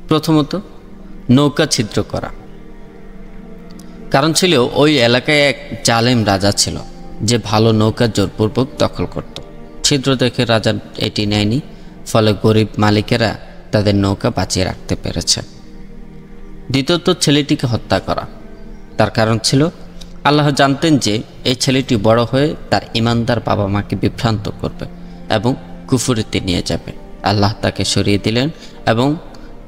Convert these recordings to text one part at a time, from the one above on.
প্রথমত, নৌকা ছিদ্র করা। কারণ ছিল ওই এলাকায় এক জালেম রাজা ছিল, যে ভালো নৌকা জোরপূর্বক দখল করত। ছিদ্র দেখে রাজা এটি নেয়নি, ফলে গরিব মালিকেরা তাদের নৌকা বাঁচিয়ে রাখতে পেরেছে। দ্বিতীয়ত, ছেলেটিকে হত্যা করা। তার কারণ ছিল আল্লাহ জানতেন যে এই ছেলেটি বড় হয়ে তার ইমানদার বাবা মাকে বিভ্রান্ত করবে এবং কুফরিতে নিয়ে যাবে। আল্লাহ তাকে সরিয়ে দিলেন এবং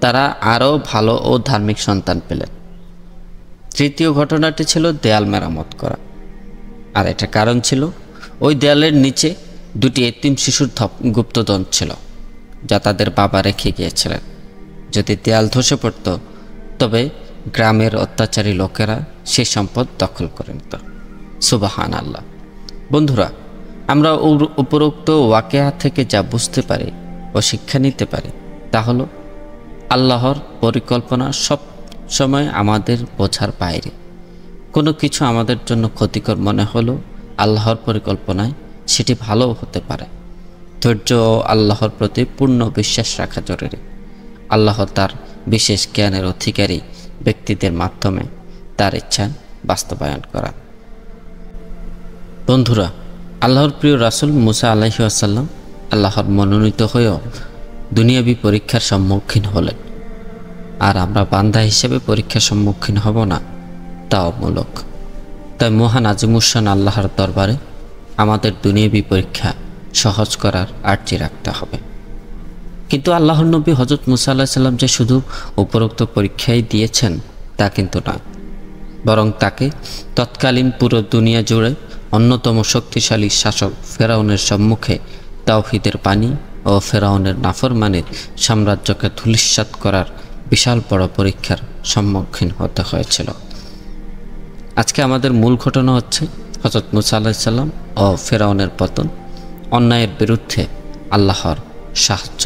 তারা আরও ভালো ও ধার্মিক সন্তান পেলেন। তৃতীয় ঘটনাটি ছিল দেয়াল মেরামত করা। আর এটা কারণ ছিল ওই দেয়ালের নিচে দুটি এতিম শিশুর গুপ্তধন ছিল, যা তাদের বাবা রেখে গিয়েছিলেন। যদি দেয়াল ধসে পড়ত তবে গ্রামের অত্যাচারী লোকেরা সে সম্পদ দখল করে নিত। সুবহান আল্লাহ। বন্ধুরা, আমরা উপরোক্ত ওয়াকিয়া থেকে যা বুঝতে পারি ও শিক্ষা নিতে পারি তা হলো আল্লাহর পরিকল্পনা সব সময় আমাদের বোঝার বাইরে। কোনো কিছু আমাদের জন্য ক্ষতিকর মনে হলো আল্লাহর পরিকল্পনায় সেটি ভালোও হতে পারে। ধৈর্য ও আল্লাহর প্রতি পূর্ণ বিশ্বাস রাখা জরুরি। আল্লাহ তার বিশেষ জ্ঞানের অধিকারী ব্যক্তিদের মাধ্যমে তার ইচ্ছা বাস্তবায়ন করা। বন্ধুরা, আল্লাহর প্রিয় রাসূল মুসা আলাইহিস সালাম আল্লাহর মনোনীত হয়েও দুনিয়াবী পরীক্ষার সম্মুখীন হলেন। আর আমরা বান্দা হিসেবে পরীক্ষার সম্মুখীন হব না, তা অমূলক। তাই মহান আজিমুশান আল্লাহর দরবারে আমাদের দুনিয়াবী পরীক্ষা সহজ করার আর্জি রাখতে হবে। কিন্তু আল্লাহর নবী হযরত মুসা আলাইহিস সালাম যে শুধু উপরোক্ত পরীক্ষাই দিয়েছেন তা কিন্তু নয়, বরং তাকে তৎকালীন পুরো দুনিয়া জুড়ে অন্যতম শক্তিশালী শাসক ফেরাউনের সম্মুখে তাওহীদের বাণী ও ফেরাউনের নাফরমানির সাম্রাজ্যকে ধূলিসাৎ করার বিশাল বড় পরীক্ষার সম্মুখীন হতে হয়েছিল। আজকে আমাদের মূল ঘটনা হচ্ছে হযরত মুসা আলাইহিস সালাম ও ফেরাউনের পতন, অন্যায়ের বিরুদ্ধে আল্লাহর সাহায্য।